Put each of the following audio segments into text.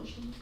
ótimo.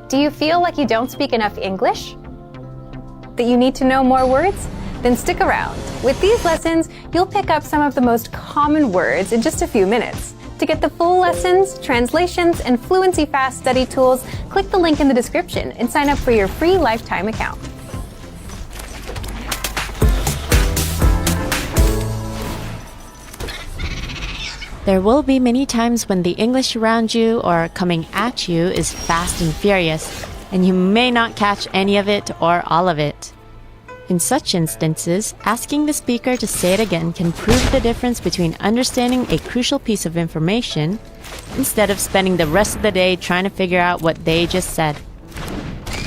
Do you feel like you don't speak enough English? That you need to know more words? Then stick around. With these lessons, you'll pick up some of the most common words in just a few minutes. To get the full lessons, translations, and Fluency Fast study tools, click the link in the description and sign up for your free lifetime account. There will be many times when the English around you or coming at you is fast and furious, and you may not catch any of it or all of it. In such instances, asking the speaker to say it again can prove the difference between understanding a crucial piece of information instead of spending the rest of the day trying to figure out what they just said.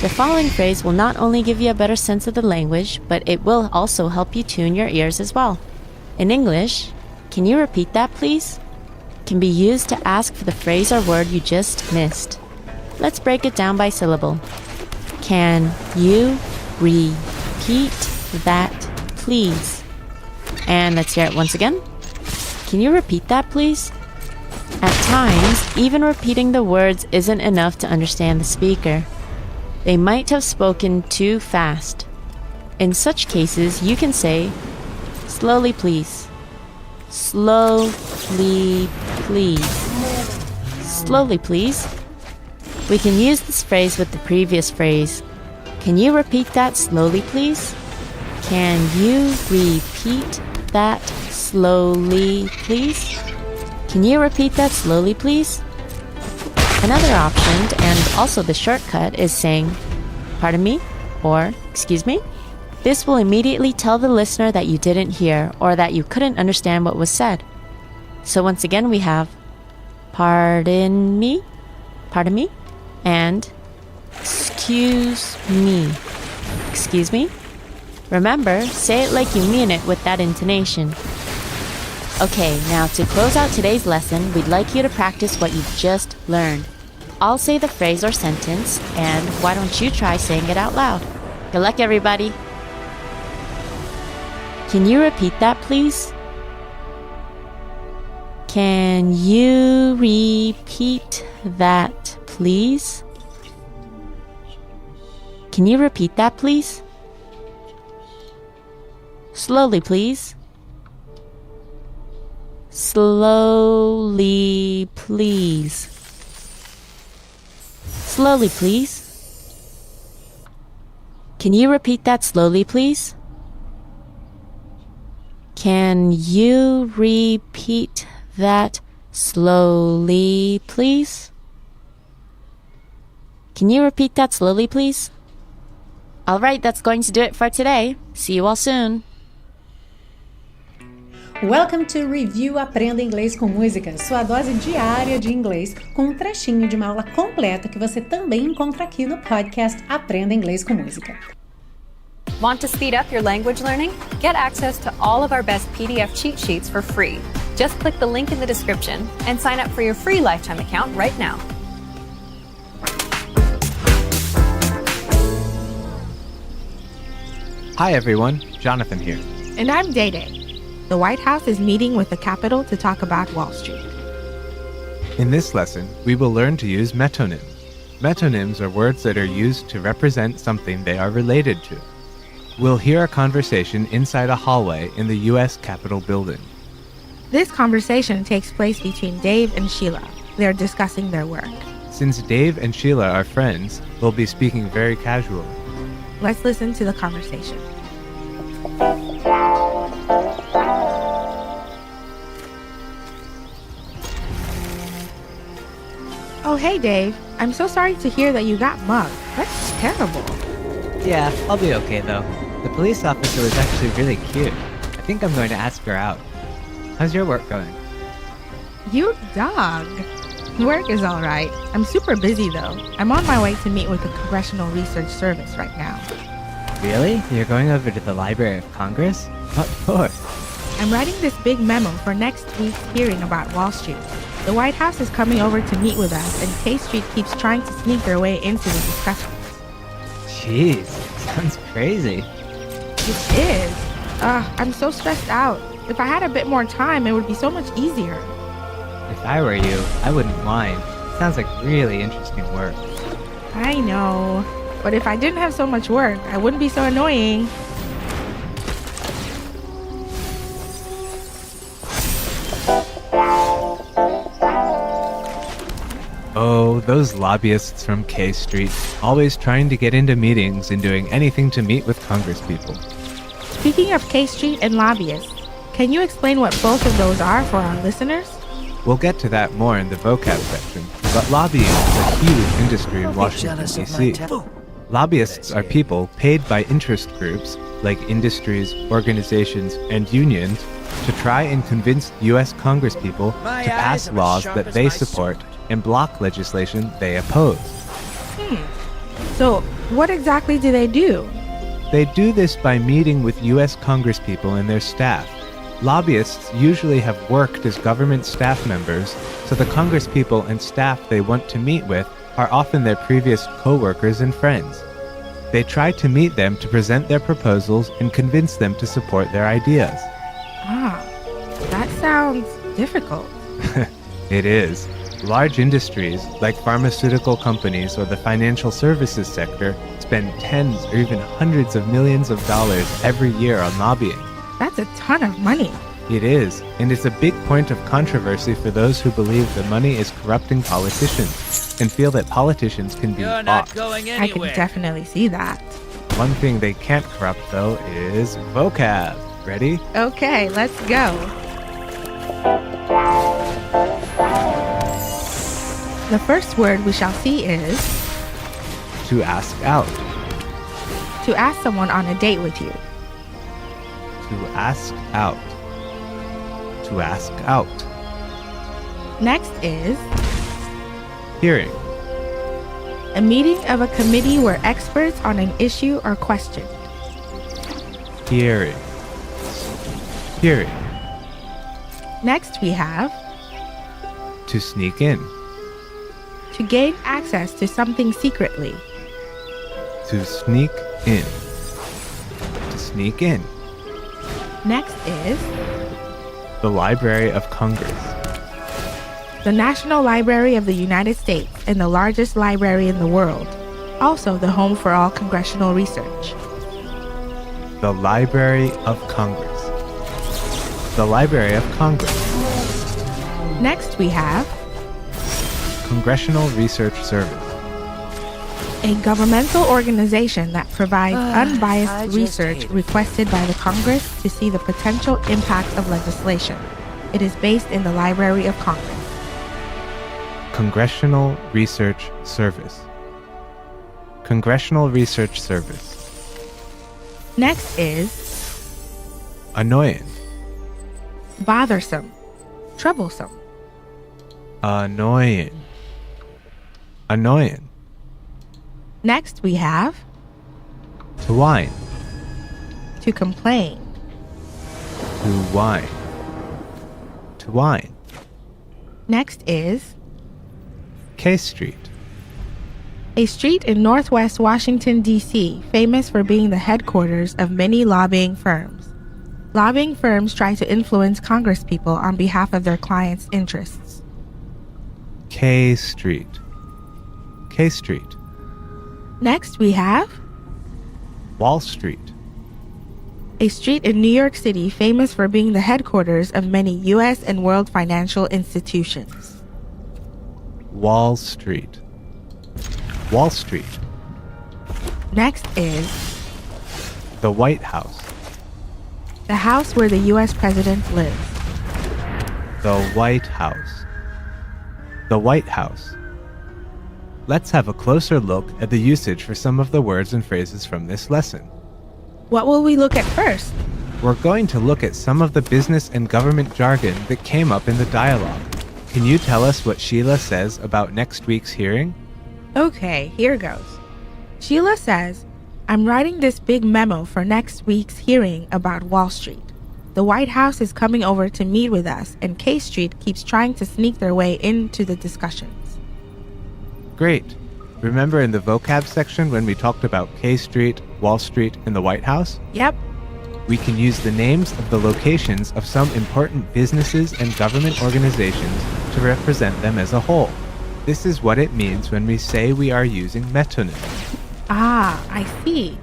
The following phrase will not only give you a better sense of the language, but it will also help you tune your ears as well. In English, can you repeat that, please? Can be used to ask for the phrase or word you just missed. Let's break it down by syllable. Can you repeat that, please? And let's hear it once again. Can you repeat that, please? At times, even repeating the words isn't enough to understand the speaker. They might have spoken too fast. In such cases, you can say, slowly, please. Slowly, please. Slowly, please. We can use this phrase with the previous phrase. Can you repeat that slowly, please? Can you repeat that slowly, please? Can you repeat that slowly, please? Another option, and also the shortcut, is saying, pardon me, or excuse me. This will immediately tell the listener that you didn't hear or that you couldn't understand what was said. So once again, we have pardon me, and excuse me. Remember, say it like you mean it with that intonation. Okay, now to close out today's lesson, we'd like you to practice what you've just learned. I'll say the phrase or sentence, and why don't you try saying it out loud? Good luck, everybody. Can you repeat that, please? Can you repeat that, please? Can you repeat that, please? Slowly, please. Slowly, please. Slowly, please. Can you repeat that slowly, please? Can you repeat that slowly, please? Can you repeat that slowly, please? All right, that's going to do it for today. See you all soon. Welcome to Review Aprenda Inglês com Música, sua dose diária de inglês, com um trechinho de uma aula completa que você também encontra aqui no podcast Aprenda Inglês com Música. Want to speed up your language learning? Get access to all of our best PDF cheat sheets for free. Just click the link in the description and sign up for your free lifetime account right now. Hi everyone, Jonathan here. And I'm Day Day. The White House is meeting with the Capitol to talk about Wall Street. In this lesson, we will learn to use metonyms. Metonyms are words that are used to represent something they are related to. We'll hear a conversation inside a hallway in the U.S. Capitol building. This conversation takes place between Dave and Sheila. They're discussing their work. Since Dave and Sheila are friends, they'll be speaking very casually. Let's listen to the conversation. Oh, hey, Dave. I'm so sorry to hear that you got mugged. That's terrible. Yeah, I'll be okay though. The police officer was actually really cute. I think I'm going to ask her out. How's your work going? You dog. Work is all right. I'm super busy though. I'm on my way to meet with the Congressional Research Service right now. Really? You're going over to the Library of Congress? What for? I'm writing this big memo for next week's hearing about Wall Street. The White House is coming over to meet with us, and K Street keeps trying to sneak their way into the discussions. Jeez, sounds crazy. It is. I'm so stressed out. If I had a bit more time, it would be so much easier. If I were you, I wouldn't mind. Sounds like really interesting work. I know. But if I didn't have so much work, I wouldn't be so annoying. Oh, those lobbyists from K Street, always trying to get into meetings and doing anything to meet with congresspeople. Speaking of K Street and lobbyists, can you explain what both of those are for our listeners? We'll get to that more in the vocab section, but lobbying is a huge industry in Washington, D.C. Lobbyists are people paid by interest groups, like industries, organizations, and unions, to try and convince U.S. congresspeople to pass laws that they support and block legislation they oppose. So, what exactly do they do? They do this by meeting with U.S. congresspeople and their staff. Lobbyists usually have worked as government staff members, so the congresspeople and staff they want to meet with are often their previous co-workers and friends. They try to meet them to present their proposals and convince them to support their ideas. Ah, that sounds difficult. It is. Large industries, like pharmaceutical companies or the financial services sector, spend tens or even hundreds of millions of dollars every year on lobbying. That's a ton of money. It is, and it's a big point of controversy for those who believe the money is corrupting politicians and feel that politicians can be bought. I can definitely see that. One thing they can't corrupt, though, is vocab. Ready? Okay, let's go. The first word we shall see is To ask out. to ask someone on a date with you. To ask out. To ask out. Next is Hearing. a meeting of a committee where experts on an issue are questioned. Hearing. Hearing. Next we have To sneak in. to gain access to something secretly. To sneak in. To sneak in. Next is The Library of Congress. the National Library of the United States and the largest library in the world. Also the home for all congressional research. The Library of Congress. The Library of Congress. Next we have Congressional Research Service. a governmental organization that provides unbiased research requested by the Congress to see the potential impacts of legislation. It is based in the Library of Congress. Congressional Research Service. Congressional Research Service. Next is Annoying. bothersome, troublesome. Annoying. Annoying. Next we have To whine. to complain. To whine. To whine. Next is K Street. a street in northwest Washington, D.C., famous for being the headquarters of many lobbying firms. Lobbying firms try to influence congresspeople on behalf of their clients' interests. K Street. K Street. Next we have Wall Street. a street in New York City famous for being the headquarters of many U.S. and world financial institutions. Wall Street. Wall Street. Next is The White House. the house where the U.S. president lives. The White House. The White House. Let's have a closer look at the usage for some of the words and phrases from this lesson. What will we look at first? We're going to look at some of the business and government jargon that came up in the dialogue. Can you tell us what Sheila says about next week's hearing? Okay, here goes. Sheila says, I'm writing this big memo for next week's hearing about Wall Street. The White House is coming over to meet with us, and K Street keeps trying to sneak their way into the discussions. Great. Remember in the vocab section when we talked about K Street, Wall Street, and the White House? Yep, We can use the names of the locations of some important businesses and government organizations to represent them as a whole. This is what it means when we say we are using metonyms. Ah, I see.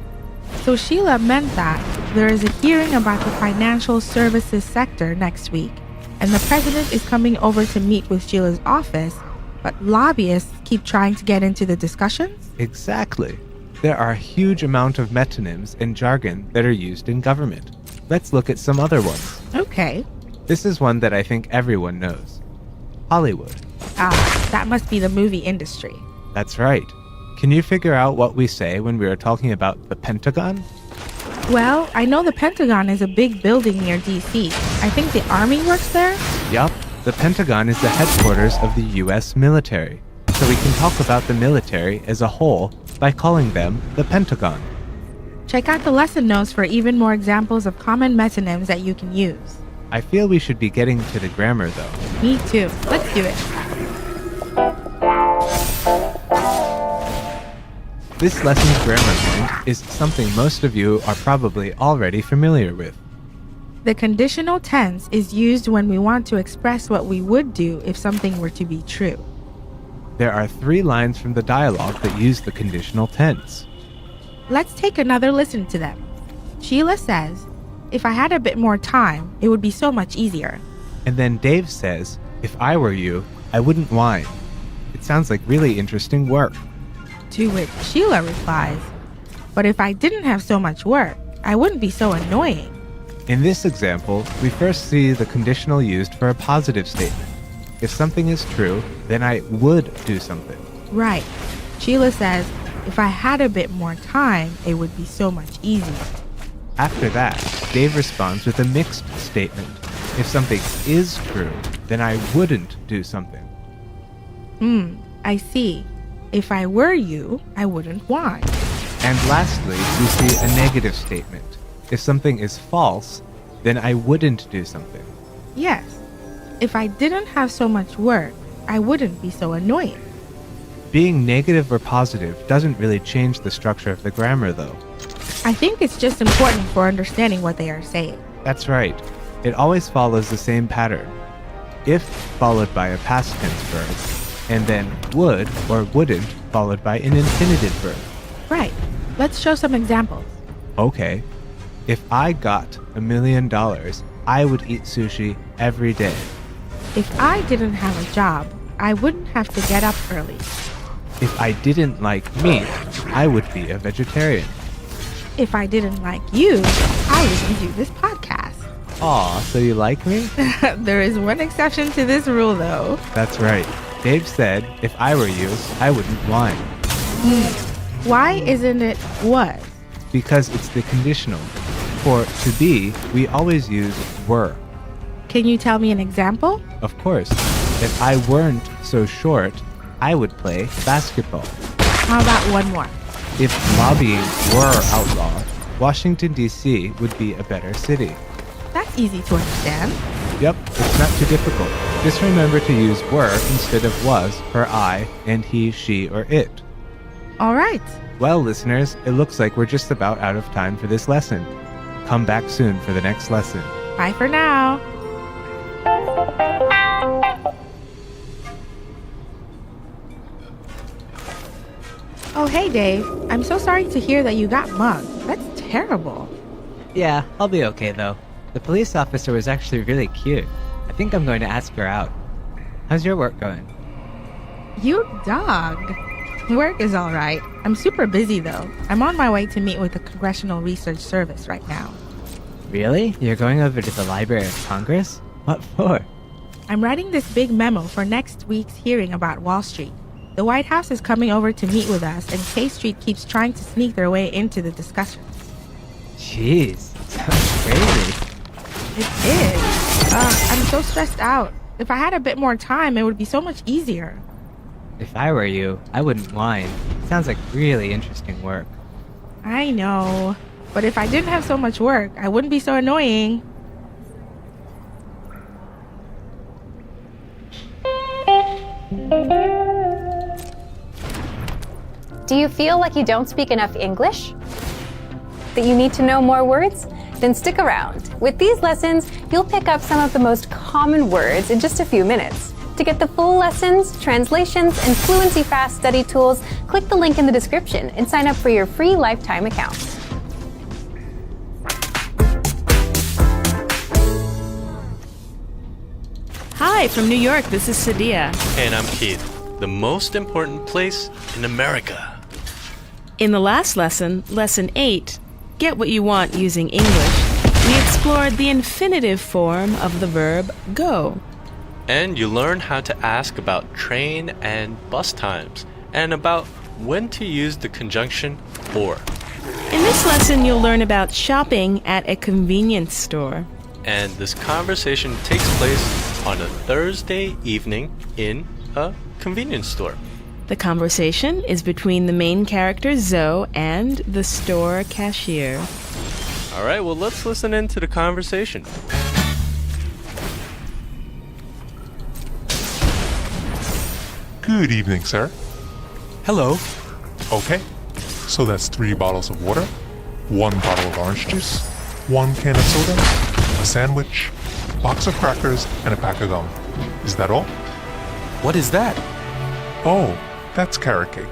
So Sheila meant that there is a hearing about the financial services sector next week, and the president is coming over to meet with Sheila's office, but lobbyists keep trying to get into the discussions? Exactly. There are a huge amount of metonyms and jargon that are used in government. Let's look at some other ones. Okay. This is one that I think everyone knows. Hollywood. Ah, that must be the movie industry. That's right. Can you figure out what we say when we are talking about the Pentagon? Well, I know the Pentagon is a big building near DC. I think the Army works there? Yup, the Pentagon is the headquarters of the US military. So we can talk about the military as a whole by calling them the Pentagon. Check out the lesson notes for even more examples of common metonyms that you can use. I feel we should be getting to the grammar though. Me too. Let's do it. This lesson's grammar point is something most of you are probably already familiar with. The conditional tense is used when we want to express what we would do if something were to be true. There are 3 lines from the dialogue that use the conditional tense. Let's take another listen to them. Sheila says, "If I had a bit more time, it would be so much easier." And then Dave says, "If I were you, I wouldn't whine." It sounds like really interesting work. To which Sheila replies, "But if I didn't have so much work, I wouldn't be so annoying." In this example, we first see the conditional used for a positive statement. If something is true, then I would do something. Right. Sheila says, "If I had a bit more time, it would be so much easier." After that, Dave responds with a mixed statement. If something is true, then I wouldn't do something. I see. If I were you, I wouldn't whine. And lastly, we see a negative statement. If something is false, then I wouldn't do something. Yes. If I didn't have so much work, I wouldn't be so annoying. Being negative or positive doesn't really change the structure of the grammar, though. I think it's just important for understanding what they are saying. That's right. It always follows the same pattern. If followed by a past tense verb, and then would or wouldn't followed by an infinitive verb. Right. Let's show some examples. Okay. If I got $1 million, I would eat sushi every day. If I didn't have a job, I wouldn't have to get up early. If I didn't like meat, I would be a vegetarian. If I didn't like you, I wouldn't do this podcast. Aw, so you like me? There is one exception to this rule, though. That's right. Dave said, if I were you, I wouldn't whine. Why isn't it was? Because it's the conditional. For to be, we always use were. Can you tell me an example? Of course. If I weren't so short, I would play basketball. How about one more? If lobbying were outlawed, Washington, D.C. would be a better city. That's easy to understand. Yep, it's not too difficult. Just remember to use were instead of was for I and he, she, or it. All right. Well, listeners, it looks like we're just about out of time for this lesson. Come back soon for the next lesson. Bye for now. Oh, hey, Dave. I'm so sorry to hear that you got mugged. That's terrible. Yeah, I'll be okay though. The police officer was actually really cute. I think I'm going to ask her out. How's your work going? You dog. Work is all right. I'm super busy though. I'm on my way to meet with the Congressional Research Service right now. Really? You're going over to the Library of Congress? What for? I'm writing this big memo for next week's hearing about Wall Street. The White House is coming over to meet with us, and K Street keeps trying to sneak their way into the discussions. Jeez, sounds crazy. It is. I'm so stressed out. If I had a bit more time, it would be so much easier. If I were you, I wouldn't whine. Sounds like really interesting work. I know. But if I didn't have so much work, I wouldn't be so annoying. Do you feel like you don't speak enough English? That you need to know more words? Then stick around. With these lessons, you'll pick up some of the most common words in just a few minutes. To get the full lessons, translations, and Fluency Fast study tools, click the link in the description and sign up for your free lifetime account. Hi, from New York, this is Sadia. And I'm Keith. The most important place in America. In the last lesson, Lesson 8, Get What You Want Using English, we explored the infinitive form of the verb go. And you learn how to ask about train and bus times, and about when to use the conjunction or. In this lesson, you'll learn about shopping at a convenience store. And this conversation takes place on a Thursday evening in a convenience store. The conversation is between the main character, Zoe, and the store cashier. All right, well, let's listen into the conversation. Good evening, sir. Hello. Okay, so that's 3 bottles of water, 1 bottle of orange juice, 1 can of soda, a sandwich, a box of crackers, and a pack of gum. Is that all? What is that? Oh, that's carrot cake.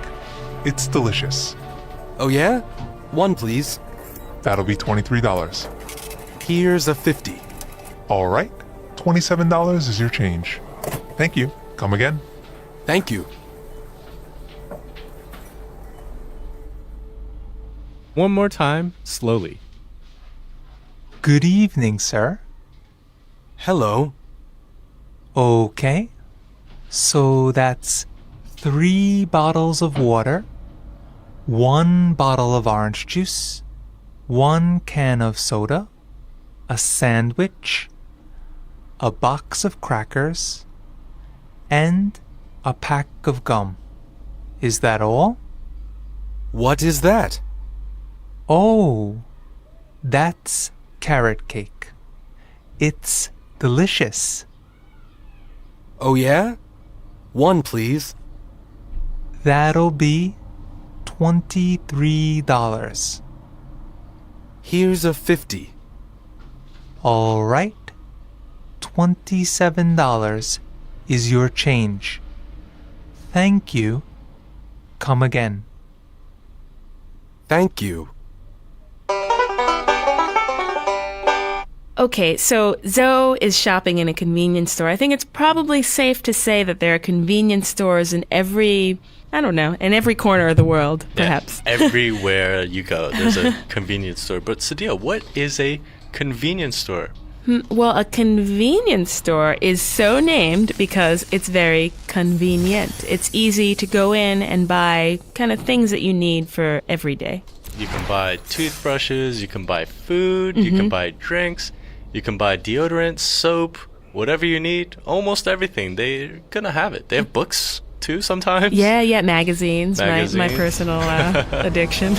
It's delicious. Oh yeah? 1, please. That'll be $23. Here's a 50. All right, $27 is your change. Thank you. Come again. Thank you. One more time, slowly. Good evening, sir. Hello. Okay, so that's 3 bottles of water, 1 bottle of orange juice, 1 can of soda, a sandwich, a box of crackers, and a pack of gum. Is that all? What is that? Oh, that's carrot cake. It's delicious. Oh yeah? 1, please. That'll be $23. Here's a 50. All right, $27 is your change. Thank you. Come again. Thank you. Okay, so Zoe is shopping in a convenience store. I think it's probably safe to say that there are convenience stores in every corner of the world, perhaps. Yeah, everywhere you go, there's a convenience store. But Sadia, what is a convenience store? Well, a convenience store is so named because it's very convenient. It's easy to go in and buy kind of things that you need for every day. You can buy toothbrushes, you can buy food, you can buy drinks, you can buy deodorant, soap, whatever you need, almost everything. They're gonna have it. They have books too sometimes. Yeah, magazines. My personal addiction.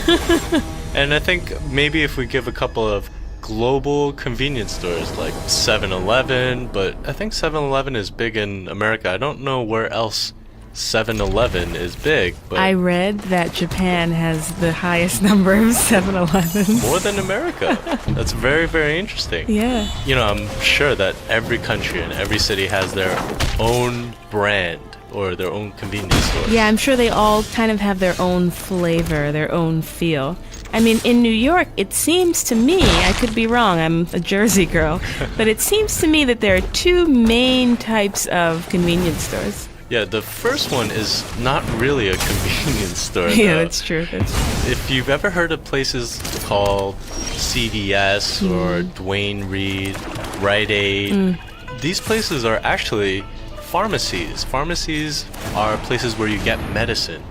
And I think maybe if we give a couple of global convenience stores like 7-Eleven, but I think 7-Eleven is big in America. I don't know where else 7-Eleven is big, but I read that Japan has the highest number of 7-Elevens. More than America. That's very, very interesting. Yeah. You know, I'm sure that every country and every city has their own brand or their own convenience store. Yeah, I'm sure they all kind of have their own flavor, their own feel. I mean, in New York, it seems to me, I could be wrong, I'm a Jersey girl, but it seems to me that there are 2 main types of convenience stores. Yeah, the first one is not really a convenience store. Yeah, that's true. If you've ever heard of places called CVS or Duane Reade, Rite Aid, these places are actually pharmacies. Pharmacies are places where you get medicine,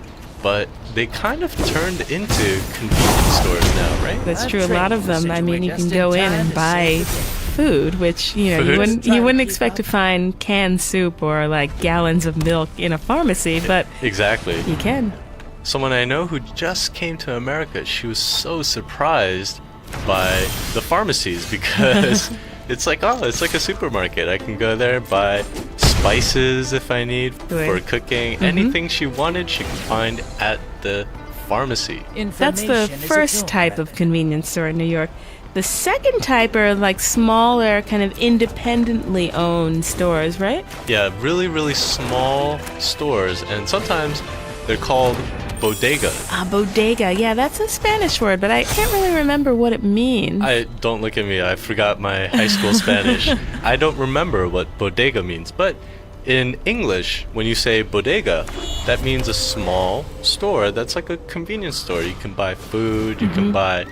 but they kind of turned into convenience stores now, right? That's true. A lot of them, I mean, you can go in and buy food, which, you wouldn't expect to find canned soup or like gallons of milk in a pharmacy, but exactly, you can. Someone I know who just came to America, she was so surprised by the pharmacies because it's like a supermarket. I can go there, buy spices if I need for cooking. Anything she wanted, she could find at the pharmacy. That's the first type of convenience store in New York. The second type are like smaller, kind of independently owned stores, right? Yeah, really, really small stores, and sometimes they're called bodega. Bodega. Yeah, that's a Spanish word, but I can't really remember what it means. Don't look at me. I forgot my high school Spanish. I don't remember what bodega means, but in English, when you say bodega, that means a small store that's like a convenience store. You can buy food, you can buy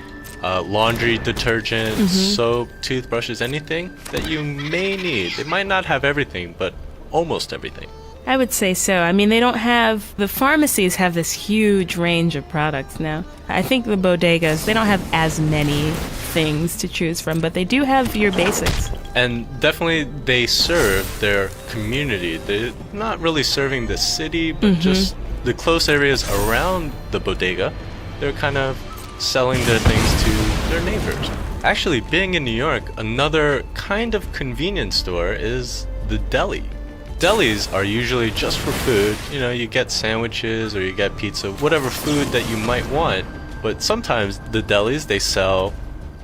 laundry detergent, soap, toothbrushes, anything that you may need. It might not have everything, but almost everything. I would say so. I mean, the pharmacies have this huge range of products now. I think the bodegas, they don't have as many things to choose from, but they do have your basics. And definitely they serve their community. They're not really serving the city, but just the close areas around the bodega. They're kind of selling their things to their neighbors. Actually, being in New York, another kind of convenience store is the deli. Delis are usually just for food. You know, you get sandwiches or you get pizza, whatever food that you might want. But sometimes the delis, they sell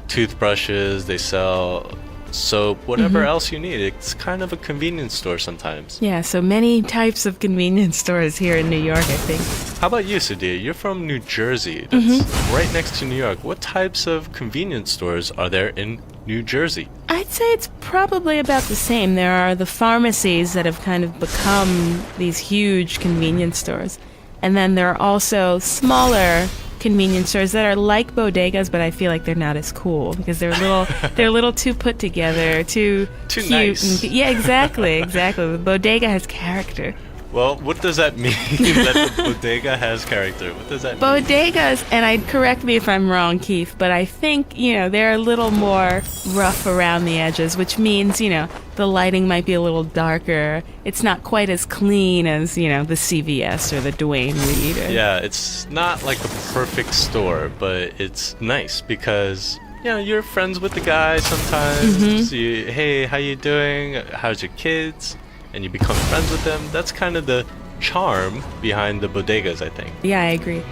toothbrushes, they sell soap, whatever else you need. It's kind of a convenience store sometimes. Yeah, so many types of convenience stores here in New York, I think. How about you, Sadia? You're from New Jersey. That's right next to New York. What types of convenience stores are there in New Jersey? I'd say it's probably about the same. There are the pharmacies that have kind of become these huge convenience stores. And then there are also smaller convenience stores that are like bodegas, but I feel like they're not as cool because they're a little too put together, too cute. Nice. Yeah, exactly. The bodega has character. Well, what does that mean that the bodega has character? What does that mean? Bodegas, and correct me if I'm wrong, Keith, but I think, they're a little more rough around the edges, which means, the lighting might be a little darker. It's not quite as clean as, the CVS or the Duane Reade. Yeah, it's not like a perfect store, but it's nice because, you're friends with the guy sometimes. Hey, how you doing? How's your kids? And you become friends with them. That's kind of the charm behind the bodegas, I think. Yeah, I agree.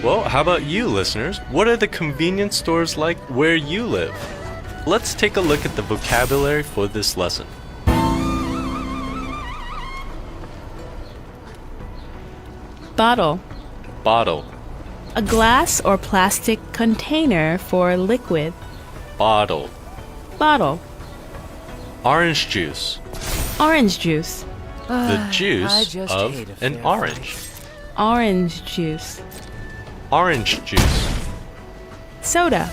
Well, how about you, listeners? What are the convenience stores like where you live? Let's take a look at the vocabulary for this lesson. Bottle. Bottle. A glass or plastic container for liquid. Bottle. Bottle. Orange juice. Orange juice. The juice of an orange. Orange juice. Orange juice. Soda.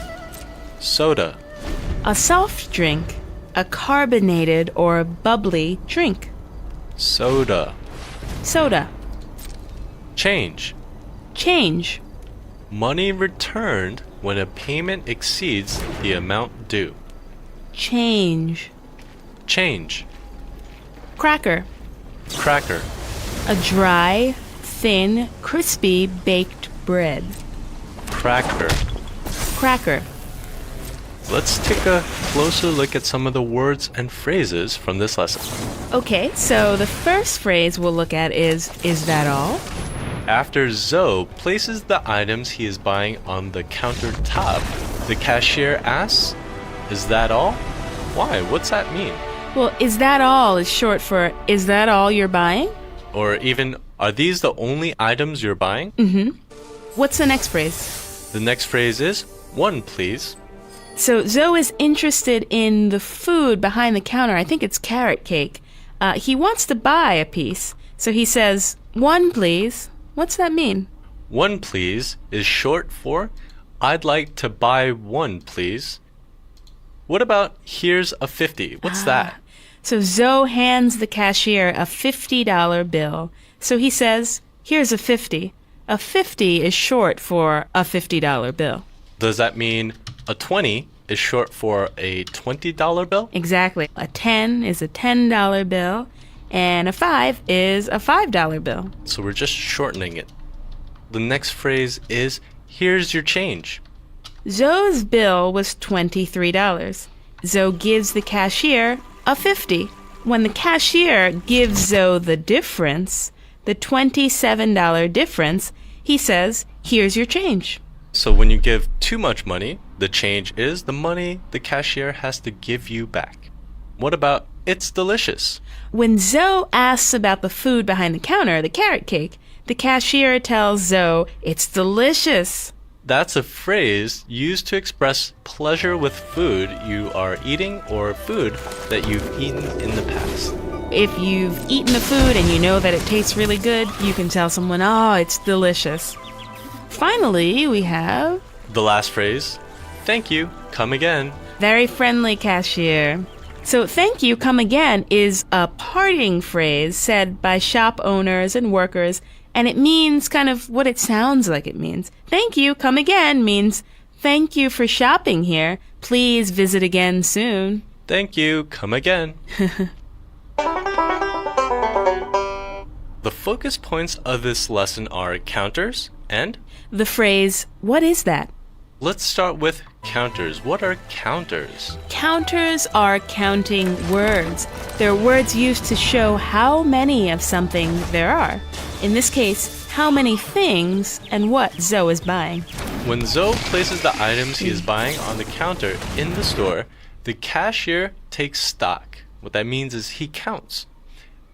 Soda. A soft drink. A carbonated or bubbly drink. Soda. Soda. Change. Change. Money returned when a payment exceeds the amount due. Change. Change. Cracker. Cracker. A dry, thin, crispy baked bread. Cracker. Cracker. Let's take a closer look at some of the words and phrases from this lesson. Okay, so the first phrase we'll look at is that all? After Zoe places the items he is buying on the countertop, the cashier asks, "Is that all?" Why? What's that mean? Well, is that all is short for, is that all you're buying? Or even, are these the only items you're buying? What's the next phrase? The next phrase is, "One, please." So Zoe is interested in the food behind the counter. I think it's carrot cake. He wants to buy a piece. So he says, "One, please." What's that mean? One, please is short for, "I'd like to buy one, please." What about, "Here's a 50"? What's that? So Zoe hands the cashier a $50 bill. So he says, "Here's a 50." A 50 is short for a $50 bill. Does that mean a 20 is short for a $20 bill? Exactly. A 10 is a $10 bill, and a 5 is a $5 bill. So we're just shortening it. The next phrase is, "Here's your change." Zoe's bill was $23. Zoe gives the cashier a 50. When the cashier gives Zoe the difference, the $27 difference, he says, "Here's your change." So when you give too much money, the change is the money the cashier has to give you back. What about it's delicious? When Zoe asks about the food behind the counter, the carrot cake, the cashier tells Zoe it's delicious. That's a phrase used to express pleasure with food you are eating or food that you've eaten in the past. If you've eaten the food and you know that it tastes really good, you can tell someone, oh, it's delicious. Finally, we have the last phrase, thank you, come again. Very friendly cashier. So thank you, come again is a parting phrase said by shop owners and workers, and it means kind of what it sounds like it means. Thank you, come again means thank you for shopping here. Please visit again soon. Thank you, come again. The focus points of this lesson are counters and the phrase, what is that? Let's start with counters. What are counters? Counters are counting words. They're words used to show how many of something there are. In this case, how many things and what Zoe is buying. When Zoe places the items he is buying on the counter in the store, the cashier takes stock. What that means is he counts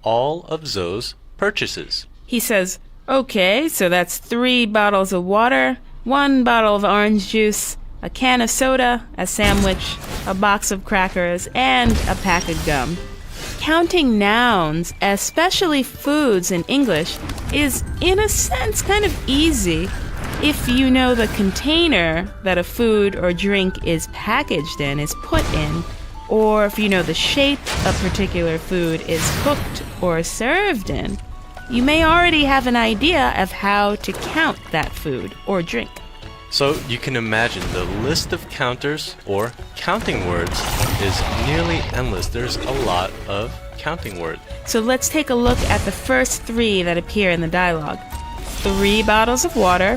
all of Zoe's purchases. He says, okay, so that's 3 bottles of water, 1 bottle of orange juice, a can of soda, a sandwich, a box of crackers, and a pack of gum. Counting nouns, especially foods in English, is in a sense kind of easy if you know the container that a food or drink is packaged in, is put in, or if you know the shape a particular food is cooked or served in. You may already have an idea of how to count that food or drink. So you can imagine the list of counters or counting words is nearly endless. There's a lot of counting words. So let's take a look at the first 3 that appear in the dialogue. 3 bottles of water,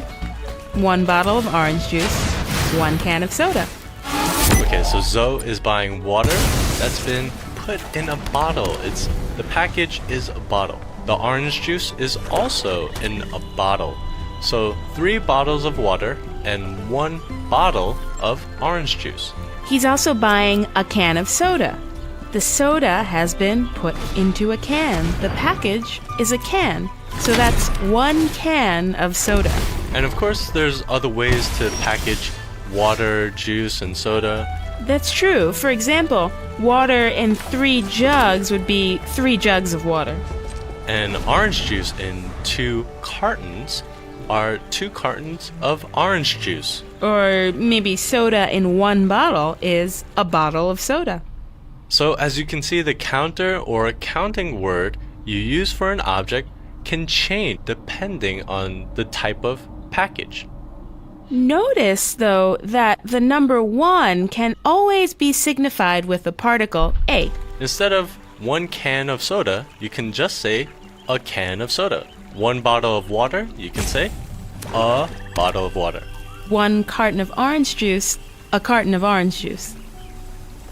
1 bottle of orange juice, 1 can of soda. Okay, so Zoe is buying water that's been put in a bottle. The package is a bottle. The orange juice is also in a bottle. So 3 bottles of water and 1 bottle of orange juice. He's also buying a can of soda. The soda has been put into a can. The package is a can. So that's 1 can of soda. And of course, there's other ways to package water, juice, and soda. That's true. For example, water in 3 jugs would be 3 jugs of water. And orange juice in 2 cartons are 2 cartons of orange juice. Or maybe soda in 1 bottle is a bottle of soda. So as you can see, the counter or counting word you use for an object can change depending on the type of package. Notice, though, that the number 1 can always be signified with the particle a. Instead of 1 can of soda, you can just say a can of soda. 1 bottle of water, you can say a bottle of water. 1 carton of orange juice, a carton of orange juice.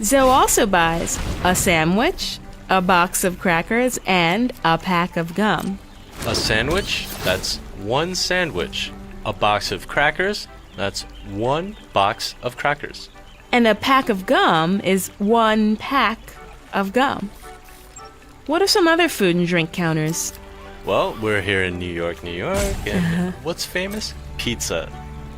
Zoe also buys a sandwich, a box of crackers, and a pack of gum. A sandwich, that's 1 sandwich. A box of crackers, that's 1 box of crackers. And a pack of gum is 1 pack of gum. What are some other food and drink counters? Well, we're here in New York, and what's famous? Pizza.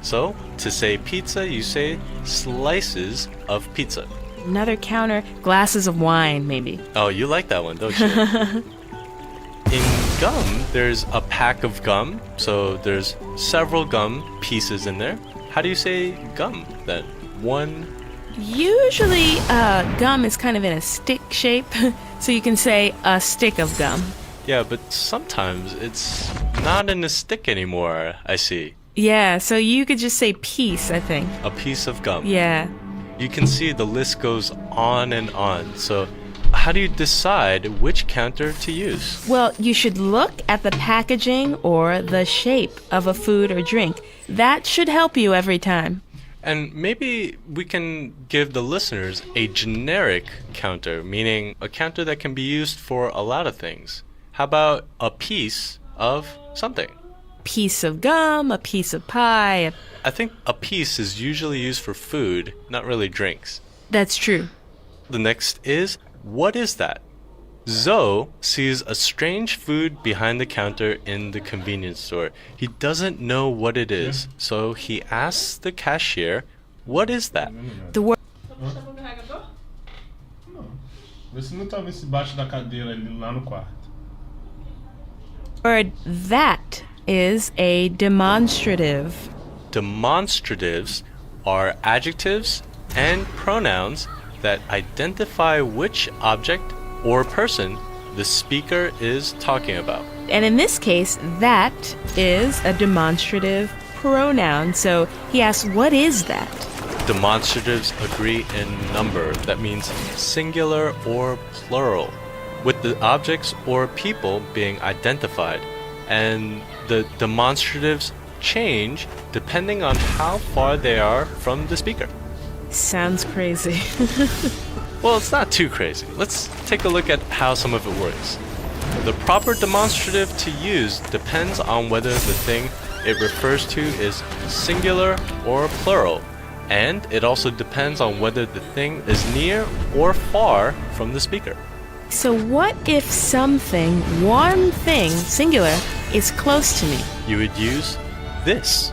So, to say pizza, you say slices of pizza. Another counter, glasses of wine, maybe. Oh, you like that one, don't you? In gum, there's a pack of gum, so there's several gum pieces in there. How do you say gum then? 1? Usually, gum is kind of in a stick shape, so you can say a stick of gum. Yeah, but sometimes it's not in a stick anymore, I see. Yeah, so you could just say piece, I think. A piece of gum. Yeah. You can see the list goes on and on, so how do you decide which counter to use? Well, you should look at the packaging or the shape of a food or drink. That should help you every time. And maybe we can give the listeners a generic counter, meaning a counter that can be used for a lot of things. How about a piece of something? piece of gum, a piece of pie. I think a piece is usually used for food, not really drinks. That's true. The next is, what is that? Zoe sees a strange food behind the counter in the convenience store. He doesn't know what it is, so he asks the cashier, what is that? The word Vê se não tá embaixo da cadeira ali lá no quarto. word that is a demonstrative. Demonstratives are adjectives and pronouns that identify which object or person the speaker is talking about. And in this case, that is a demonstrative pronoun. So he asks, what is that? Demonstratives agree in number. That means singular or plural, with the objects or people being identified. And the demonstratives change depending on how far they are from the speaker. Sounds crazy. Well, it's not too crazy. Let's take a look at how some of it works. The proper demonstrative to use depends on whether the thing it refers to is singular or plural. And it also depends on whether the thing is near or far from the speaker. So what if something, one thing, singular, is close to me? You would use this.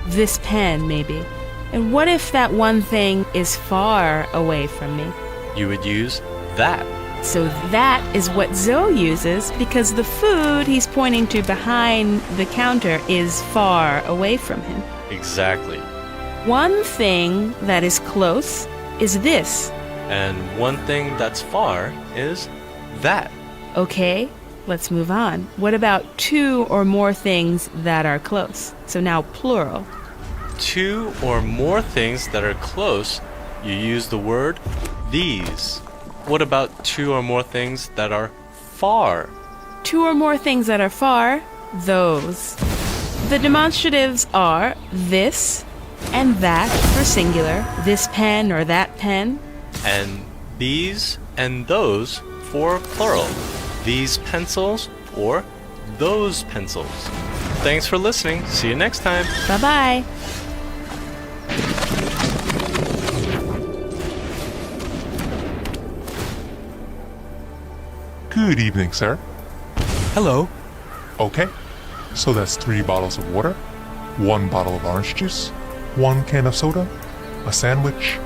This pen, maybe. And what if that one thing is far away from me? You would use that. So that is what Zoe uses because the food he's pointing to behind the counter is far away from him. Exactly. One thing that is close is this. And one thing that's far is that. Okay, let's move on. What about two or more things that are close? So now plural. Two or more things that are close, you use the word these. What about two or more things that are far? Two or more things that are far, those. The demonstratives are this and that for singular, this pen or that pen. And these and those for plural. These pencils or those pencils. Thanks for listening. See you next time. Bye-bye. Good evening, sir. Hello. Okay, so that's 3 bottles of water, 1 bottle of orange juice, 1 can of soda, a sandwich,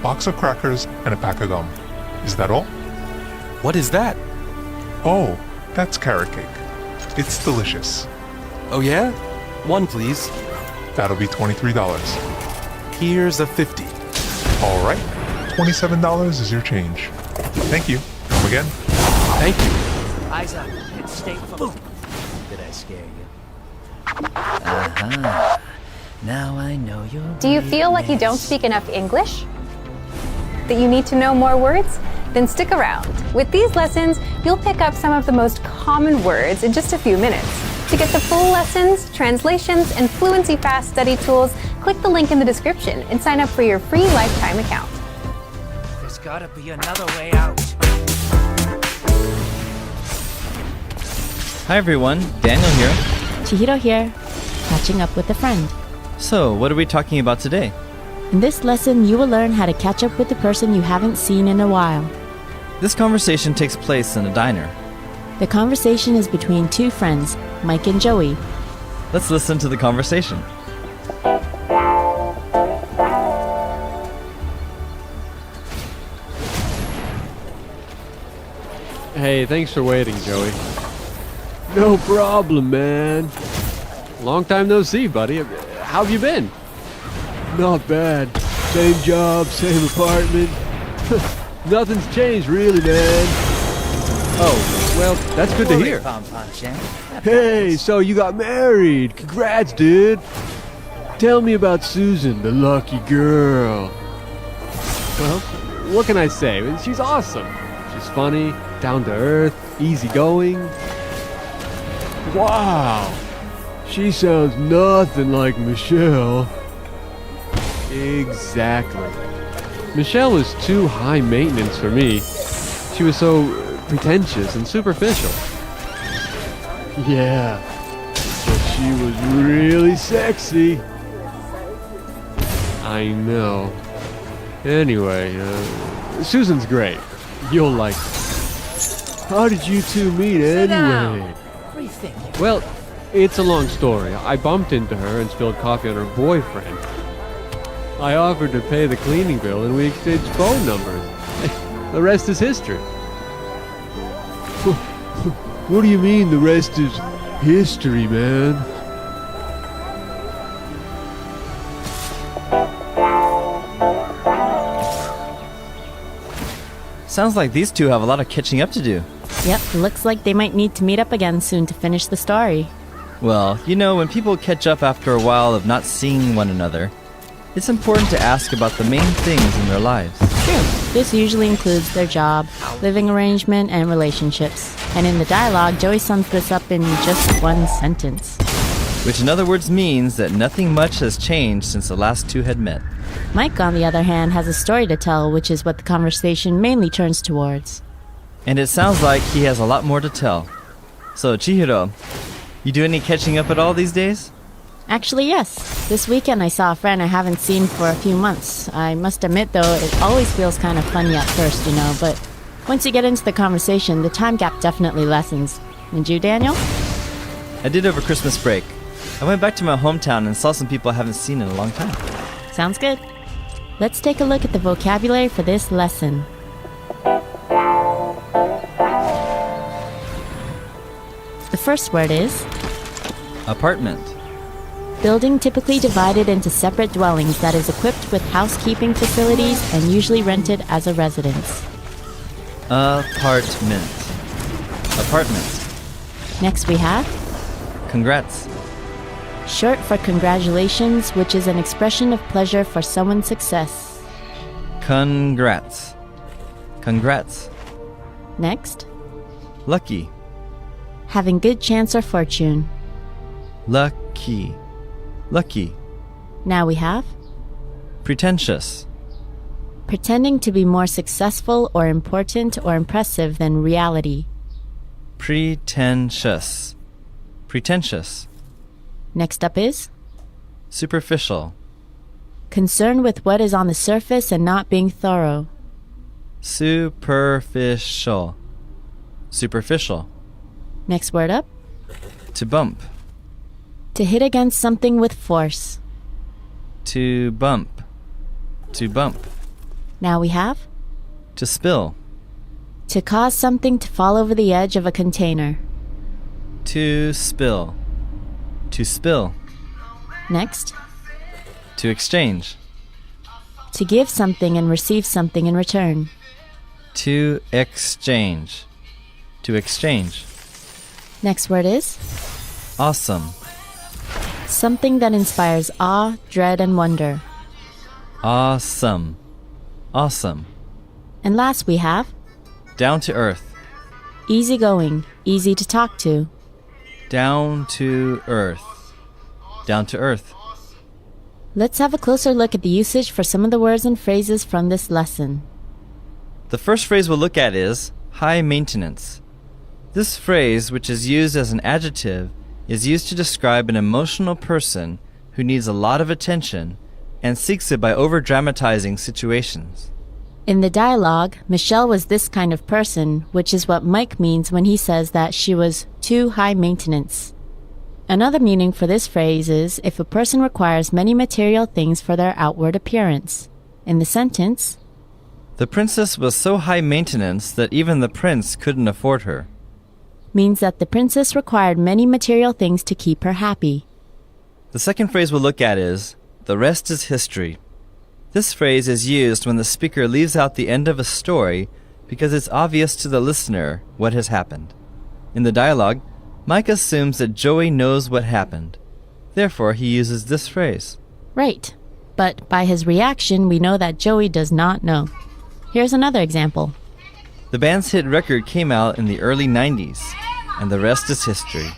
box of crackers, and a pack of gum. Is that all? What is that? Oh, that's carrot cake. It's delicious. Oh yeah? 1 please. That'll be $23. Here's a 50. All right, $27 is your change. Thank you. Come again. Thank you. Eyes up. It's state food. Did I scare you? Uh-huh. Now I know you're. Do you feel like you don't speak enough English? That you need to know more words? Then stick around. With these lessons, you'll pick up some of the most common words in just a few minutes. To get the full lessons, translations, and Fluency Fast Study tools, click the link in the description and sign up for your free lifetime account. There's gotta be another way out. Hi everyone, Daniel here. Chihiro here, catching up with a friend. So, what are we talking about today? In this lesson, you will learn how to catch up with the person you haven't seen in a while. This conversation takes place in a diner. The conversation is between 2 friends, Mike and Joey. Let's listen to the conversation. Hey, thanks for waiting, Joey. No problem, man. Long time no see, buddy. How have you been? Not bad. Same job, same apartment. Nothing's changed really, man. Oh, well, that's good to hear. Hey, so you got married. Congrats, dude. Tell me about Susan, the lucky girl. Well, what can I say? She's awesome. She's funny, down to earth, easygoing. Wow, she sounds nothing like Michelle. Exactly. Michelle was too high maintenance for me. She was so pretentious and superficial. Yeah, but she was really sexy. I know. Anyway, Susan's great. You'll like her. How did you two meet anyway? What are you thinking? Well, it's a long story. I bumped into her and spilled coffee on her boyfriend. I offered to pay the cleaning bill and we exchanged phone numbers. The rest is history. What do you mean the rest is history, man? Sounds like these two have a lot of catching up to do. Yep, looks like they might need to meet up again soon to finish the story. Well, you know, when people catch up after a while of not seeing one another, it's important to ask about the main things in their lives. True. This usually includes their job, living arrangement, and relationships. And in the dialogue, Joey sums this up in just one sentence. Which in other words means that nothing much has changed since the last two had met. Mike, on the other hand, has a story to tell, which is what the conversation mainly turns towards. And it sounds like he has a lot more to tell. So, Chihiro, you do any catching up at all these days? Actually, yes. This weekend I saw a friend I haven't seen for a few months. I must admit, though, it always feels kind of funny at first, you know, but once you get into the conversation, the time gap definitely lessens. And you, Daniel? I did over Christmas break. I went back to my hometown and saw some people I haven't seen in a long time. Sounds good. Let's take a look at the vocabulary for this lesson. The first word is apartment. Building typically divided into separate dwellings that is equipped with housekeeping facilities and usually rented as a residence. Apartment. Apartment. Next we have congrats. Short for congratulations, which is an expression of pleasure for someone's success. Congrats. Congrats. Next, lucky. Having good chance or fortune. Lucky. Lucky. Now we have pretentious. Pretending to be more successful or important or impressive than reality. Pretentious. Pretentious. Next up is superficial. Concerned with what is on the surface and not being thorough. Superficial. Superficial. Next word up. To bump. To hit against something with force. To bump. To bump. Now we have to spill. To cause something to fall over the edge of a container. To spill. To spill. Next. To exchange. To give something and receive something in return. To exchange. To exchange. Next word is awesome. Something that inspires awe, dread, and wonder. Awesome. Awesome. And last we have down to earth. Easygoing, easy to talk to. Down to earth. Down to earth. Let's have a closer look at the usage for some of the words and phrases from this lesson. The first phrase we'll look at is high maintenance. This phrase, which is used as an adjective, is used to describe an emotional person who needs a lot of attention and seeks it by over-dramatizing situations. In the dialogue, Michelle was this kind of person, which is what Mike means when he says that she was too high maintenance. Another meaning for this phrase is if a person requires many material things for their outward appearance. In the sentence, the princess was so high maintenance that even the prince couldn't afford her. Means that the princess required many material things to keep her happy. The second phrase we'll look at is the rest is history. This phrase is used when the speaker leaves out the end of a story because it's obvious to the listener what has happened. In the dialogue, Mike assumes that Joey knows what happened. Therefore, he uses this phrase. Right. But by his reaction, we know that Joey does not know. Here's another example. The band's hit record came out in the early 90s, and the rest is history.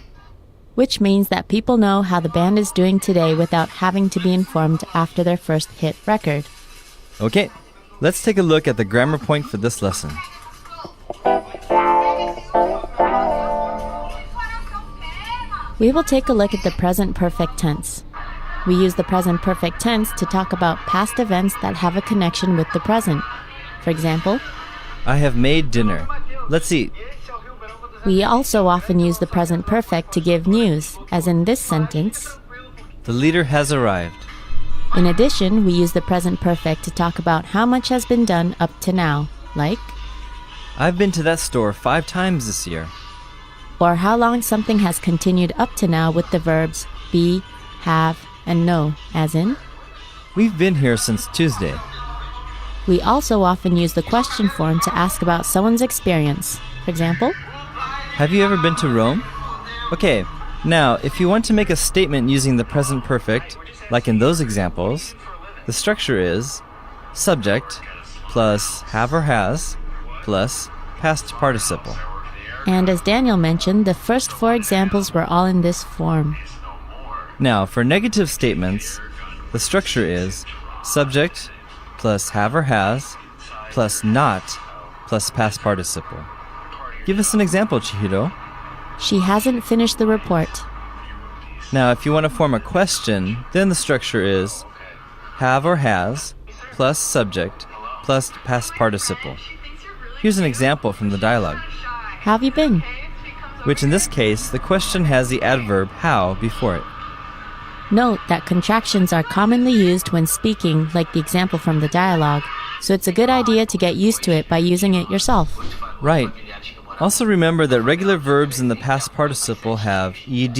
Which means that people know how the band is doing today without having to be informed after their first hit record. Okay, let's take a look at the grammar point for this lesson. We will take a look at the present perfect tense. We use the present perfect tense to talk about past events that have a connection with the present. For example, I have made dinner. Let's eat. we also often use the present perfect to give news, as in this sentence. The leader has arrived. In addition, we use the present perfect to talk about how much has been done up to now, like, I've been to that store 5 times this year. or how long something has continued up to now with the verbs be, have, and know, as in. We've been here since Tuesday. We also often use the question form to ask about someone's experience. For example, Have you ever been to Rome? Okay, now if you want to make a statement using the present perfect, like in those examples, the structure is subject plus have or has plus past participle. and as Daniel mentioned, the first 4 examples were all in this form. Now, for negative statements, the structure is subject plus have or has plus not plus past participle. Give us an example, Chihiro. She hasn't finished the report. Now, if you want to form a question, then the structure is have or has plus subject plus past participle. Here's an example from the dialogue. How have you been? Which in this case, the question has the adverb how before it. Note that contractions are commonly used when speaking, like the example from the dialogue, so it's a good idea to get used to it by using it yourself. Right. Also remember that regular verbs in the past participle have ed,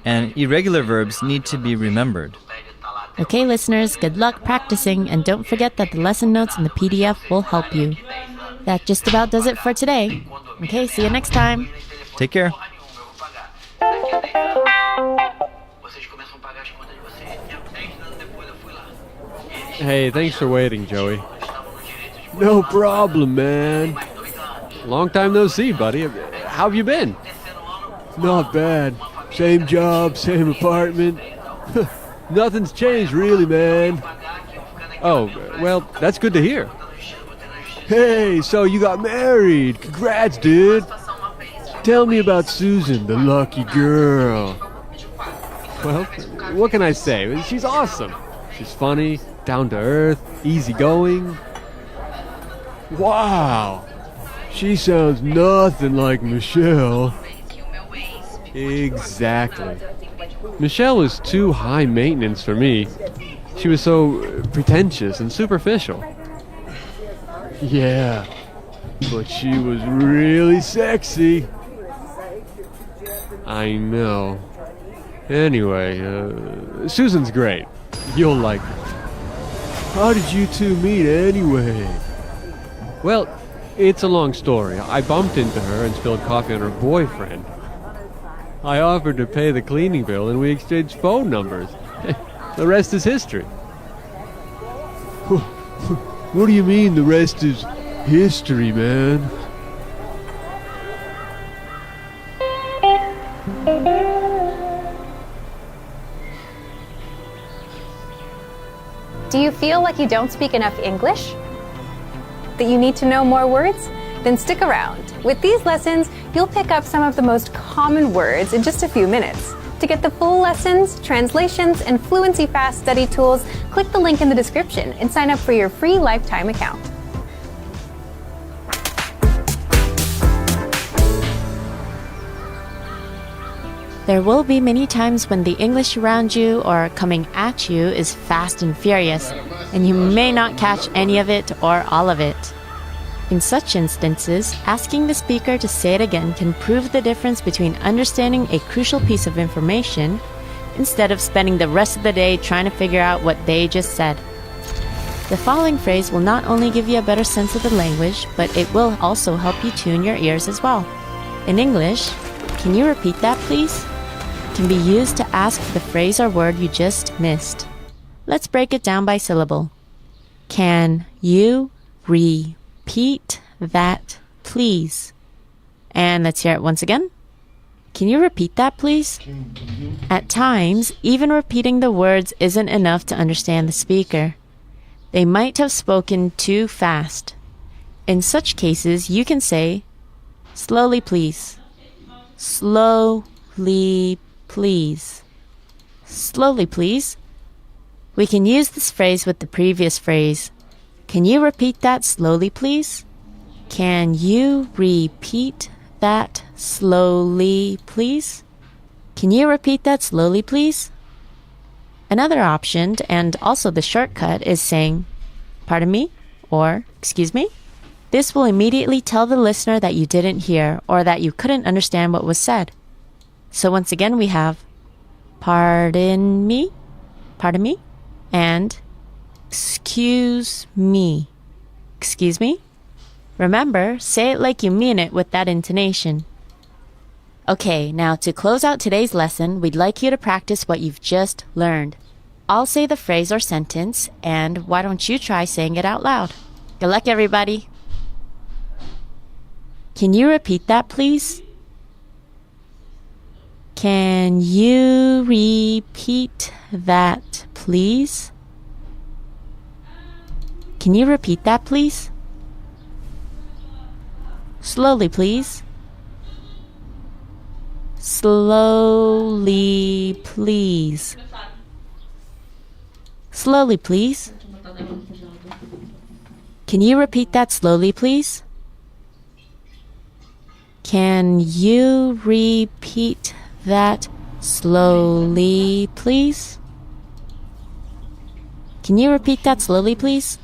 and irregular verbs need to be remembered. Okay, listeners, good luck practicing, and don't forget that the lesson notes in the PDF will help you. That just about does it for today. Okay, see you next time. Take care. Hey, thanks for waiting, Joey. No problem, man. Long time no see, buddy. How have you been? Not bad. Same job, same apartment. Nothing's changed really, man. Oh, well, that's good to hear. Hey, so you got married. Congrats, dude. Tell me about Susan, the lucky girl. Well, what can I say? She's awesome. She's funny, down to earth, easygoing. Wow. She sounds nothing like Michelle. Exactly. Michelle was too high maintenance for me. She was so pretentious and superficial. Yeah, but she was really sexy. I know. Anyway, Susan's great. You'll like her. How did you two meet anyway? Well, it's a long story. I bumped into her and spilled coffee on her boyfriend. I offered to pay the cleaning bill and we exchanged phone numbers. The rest is history. What do you mean the rest is history, man? Do you feel like you don't speak enough English? That you need to know more words? Then stick around. With these lessons, you'll pick up some of the most common words in just a few minutes. To get the full lessons, translations, and Fluency Fast study tools, click the link in the description and sign up for your free lifetime account. There will be many times when the English around you or coming at you is fast and furious, and you may not catch any of it or all of it. In such instances, asking the speaker to say it again can prove the difference between understanding a crucial piece of information instead of spending the rest of the day trying to figure out what they just said. The following phrase will not only give you a better sense of the language, but it will also help you tune your ears as well. In English, can you repeat that, please? Can be used to ask for the phrase or word you just missed. Let's break it down by syllable. Can you repeat that, please? And let's hear it once again. Can you repeat that, please? At times, even repeating the words isn't enough to understand the speaker. They might have spoken too fast. In such cases, you can say, slowly, please. Slowly. please. Slowly, please. We can use this phrase with the previous phrase. Can you repeat that slowly, please? Can you repeat that slowly, please? Can you repeat that slowly, please? Another option, and also the shortcut, is saying, pardon me, or excuse me. This will immediately tell the listener that you didn't hear or that you couldn't understand what was said. So once again, we have pardon me, and excuse me. Excuse me? Remember, say it like you mean it with that intonation. Okay, now to close out today's lesson, we'd like you to practice what you've just learned. I'll say the phrase or sentence, and why don't you try saying it out loud? Good luck, everybody. Can you repeat that, please? Can you repeat that, please? Can you repeat that, please? Slowly, please. Slowly, please. Slowly, please. Can you repeat that slowly, please? Can you repeat that slowly, please? Can you repeat that slowly, please?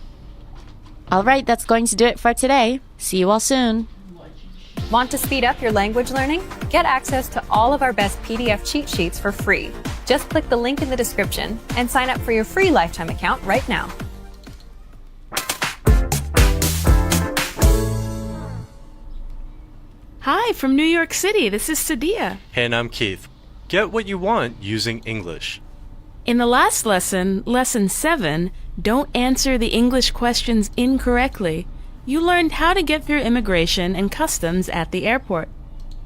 All right, that's going to do it for today. See you all soon. Want to speed up your language learning? Get access to all of our best PDF cheat sheets for free. Just click the link in the description and sign up for your free lifetime account right now. Hi, from New York City. This is Sadia. And I'm Keith. Get what you want using English. In the last lesson, Lesson 7, don't answer the English questions incorrectly. You learned how to get through immigration and customs at the airport.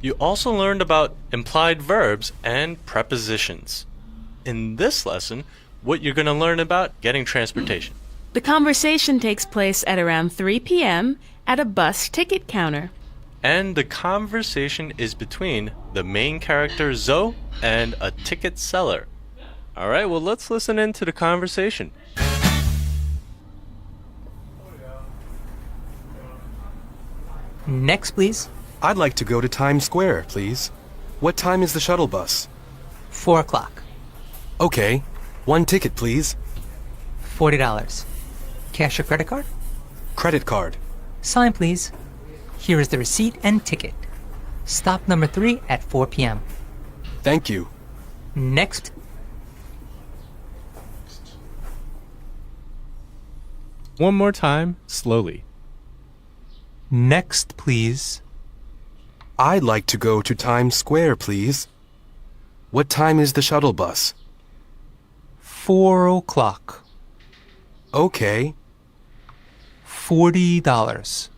You also learned about implied verbs and prepositions. In this lesson, what you're going to learn about getting transportation. The conversation takes place at around 3 p.m. at a bus ticket counter. And the conversation is between the main character Zoe and a ticket seller. All right, well, let's listen in to the conversation. Next, please. I'd like to go to Times Square, please. What time is the shuttle bus? 4 o'clock. Okay. 1 ticket, please. $40. Cash or credit card? Credit card. Sign, please. Here is the receipt and ticket. Stop number 3 at 4 p.m. Thank you. Next. One more time, slowly. Next, please. I'd like to go to Times Square, please. What time is the shuttle bus? 4 o'clock. Okay. $40.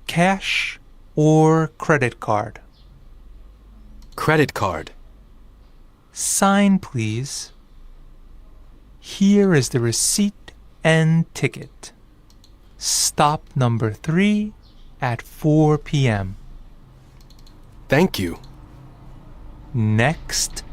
Cash or credit card? Credit card. Sign, please. Here is the receipt and ticket. Stop number 3 at 4 p.m. Thank you. Next.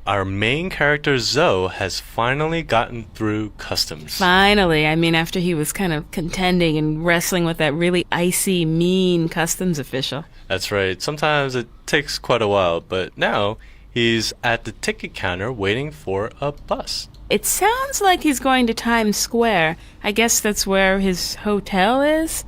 Our main character Zoe has finally gotten through customs. Finally, I mean, after he was kind of contending and wrestling with that really icy, mean customs official. That's right. Sometimes it takes quite a while, but now he's at the ticket counter waiting for a bus. It sounds like he's going to Times Square. I guess that's where his hotel is.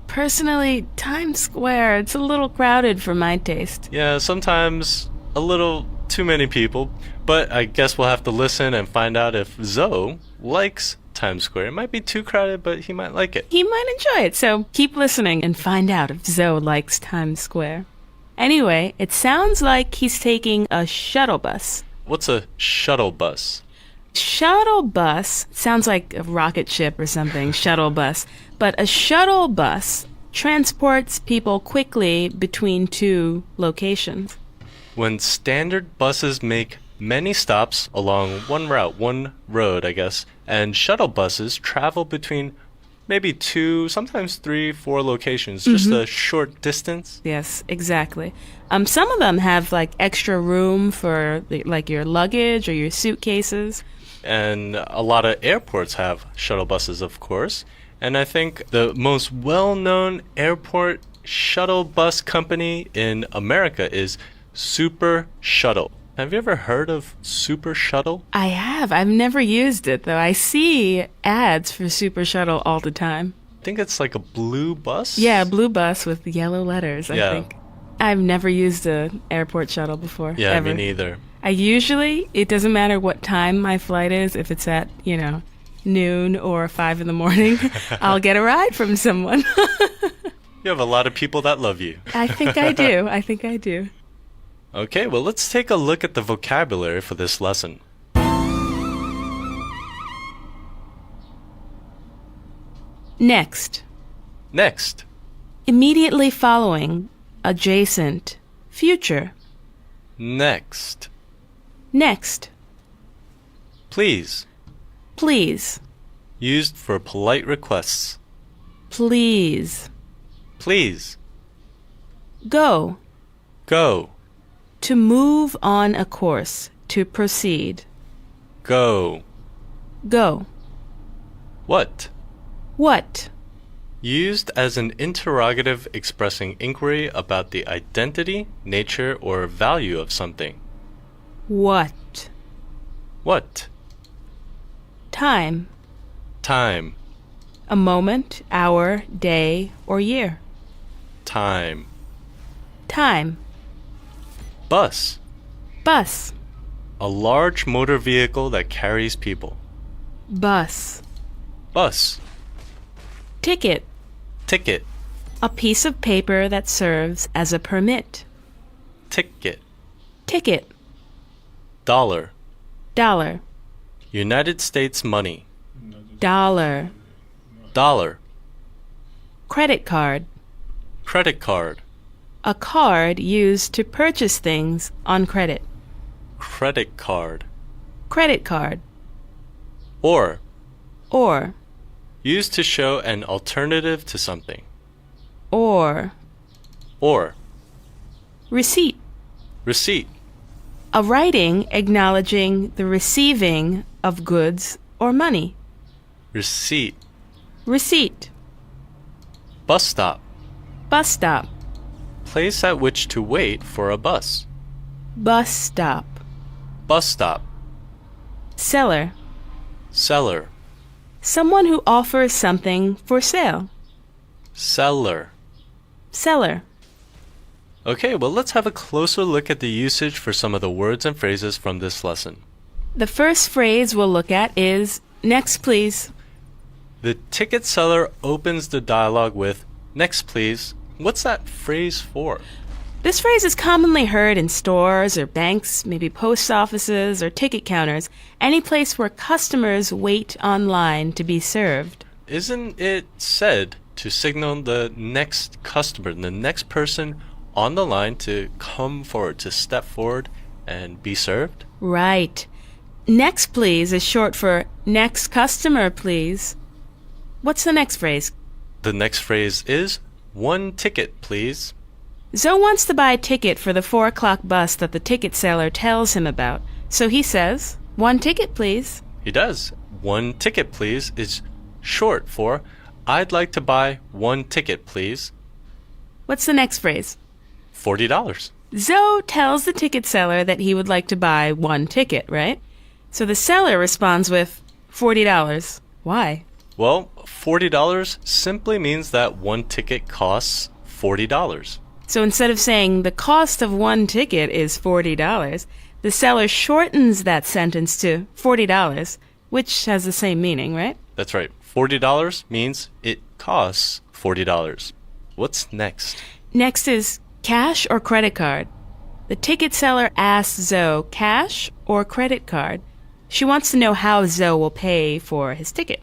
Personally, Times Square, it's a little crowded for my taste. Yeah, sometimes a little too many people, but I guess we'll have to listen and find out if Zoe likes Times Square. It might be too crowded, but he might like it. He might enjoy it, so keep listening and find out if Zoe likes Times Square. Anyway, it sounds like he's taking a shuttle bus. What's a shuttle bus? Shuttle bus sounds like a rocket ship or something, shuttle bus. But a shuttle bus transports people quickly between two locations. When standard buses make many stops along one route, one road, I guess, and shuttle buses travel between maybe 2, sometimes 3, 4 locations, just a short distance. Yes, exactly. Some of them have like extra room for like your luggage or your suitcases. And a lot of airports have shuttle buses, of course. And I think the most well-known airport shuttle bus company in America is Super Shuttle. Have you ever heard of Super Shuttle? I have. I've never used it, though. I see ads for Super Shuttle all the time. I think it's like a blue bus? Yeah, a blue bus with yellow letters, I think. I've never used an airport shuttle before. Yeah, ever. me neither. It doesn't matter what time my flight is, if it's at, noon or 5 in the morning, I'll get a ride from someone. You have a lot of people that love you. I think I do. Okay, well, let's take a look at the vocabulary for this lesson. Next. Next. Immediately following, adjacent, future. Next. Next. Please. Please. Used for polite requests. Please. Please. Go. Go. To move on a course, to proceed. Go. Go. What? What? Used as an interrogative expressing inquiry about the identity, nature, or value of something. What? What? Time. Time. A moment, hour, day, or year. Time. Time. Bus. Bus. A large motor vehicle that carries people. Bus. Bus. Ticket. Ticket. A piece of paper that serves as a permit. Ticket. Ticket. Dollar. Dollar. United States money. Dollar. Dollar. Credit card. Credit card. A card used to purchase things on credit. Credit card. Credit card. Or. Or. Used to show an alternative to something. Or. Or. Receipt. Receipt. A writing acknowledging the receiving of goods or money. Receipt. Receipt. Bus stop. Bus stop. Place at which to wait for a bus. Bus stop. Bus stop. Seller. Seller. Someone who offers something for sale. Seller. Seller. Okay, well, let's have a closer look at the usage for some of the words and phrases from this lesson. The first phrase we'll look at is, next please. The ticket seller opens the dialogue with, next please. What's that phrase for? This phrase is commonly heard in stores or banks, maybe post offices or ticket counters, any place where customers wait online to be served. Isn't it said to signal the next customer, the next person on the line to come forward, to step forward and be served? Right. Next please is short for next customer please. What's the next phrase? The next phrase is, one ticket, please. Zoe wants to buy a ticket for the 4 o'clock bus that the ticket seller tells him about. So he says, one ticket, please. He does. One ticket, please is short for, I'd like to buy one ticket, please. What's the next phrase? $40. Zoe tells the ticket seller that he would like to buy one ticket, right? So the seller responds with $40. Why? Well, $40 simply means that one ticket costs $40. So instead of saying the cost of one ticket is $40, the seller shortens that sentence to $40, which has the same meaning, right? That's right. $40 means it costs $40. What's next? Next is cash or credit card. The ticket seller asks Zoe cash or credit card. She wants to know how Zoe will pay for his ticket.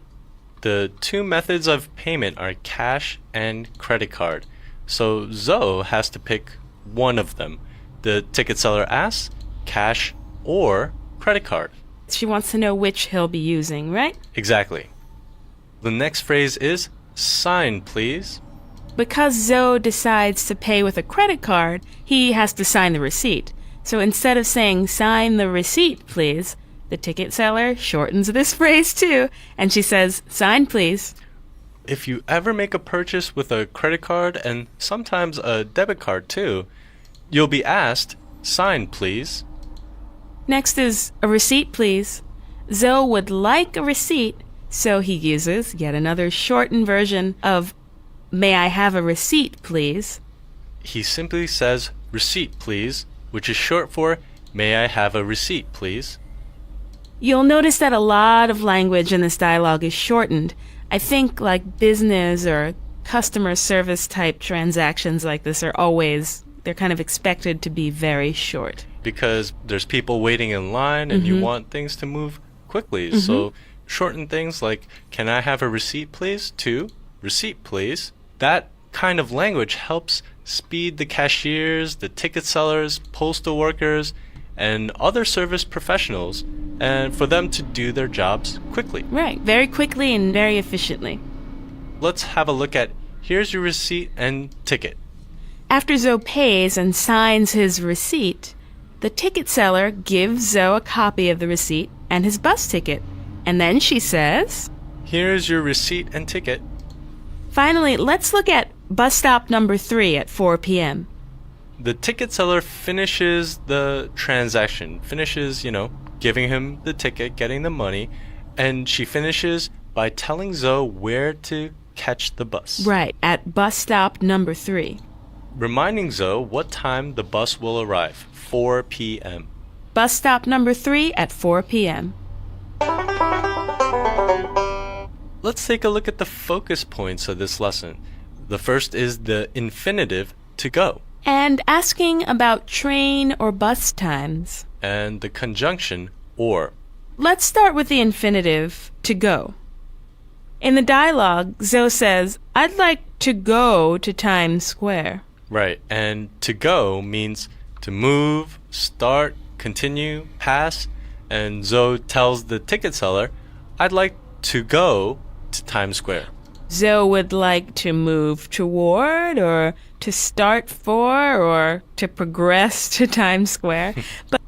The two methods of payment are cash and credit card. So Zoe has to pick one of them. The ticket seller asks cash or credit card. She wants to know which he'll be using, right? Exactly. The next phrase is sign, please. Because Zoe decides to pay with a credit card, he has to sign the receipt. So instead of saying, sign the receipt, please, the ticket seller shortens this phrase too, and she says, sign, please. If you ever make a purchase with a credit card and sometimes a debit card too, you'll be asked, sign, please. Next is a receipt, please. Zoe would like a receipt, so he uses yet another shortened version of, may I have a receipt, please? He simply says, receipt, please, which is short for, may I have a receipt, please? You'll notice that a lot of language in this dialogue is shortened. I think like business or customer service type transactions like this are always, they're kind of expected to be very short. Because there's people waiting in line and you want things to move quickly. So shorten things like, can I have a receipt, please? To receipt, please. That kind of language helps speed the cashiers, the ticket sellers, postal workers, and other service professionals, and for them to do their jobs quickly. Right, very quickly and very efficiently. Let's have a look at, here's your receipt and ticket. After Zoe pays and signs his receipt, the ticket seller gives Zoe a copy of the receipt and his bus ticket. And then she says, here's your receipt and ticket. Finally, let's look at bus stop number 3 at 4 p.m. The ticket seller finishes the transaction, giving him the ticket, getting the money, and she finishes by telling Zoe where to catch the bus. Right, at bus stop number 3. Reminding Zoe what time the bus will arrive, 4 p.m. Bus stop number 3 at 4 p.m. Let's take a look at the focus points of this lesson. The first is the infinitive, to go. And asking about train or bus times. And the conjunction, or. Let's start with the infinitive, to go. In the dialogue, Zoe says, I'd like to go to Times Square. Right, and to go means to move, start, continue, pass, and Zoe tells the ticket seller, I'd like to go to Times Square. Zoe would like to move toward, or to start for, or to progress to Times Square. But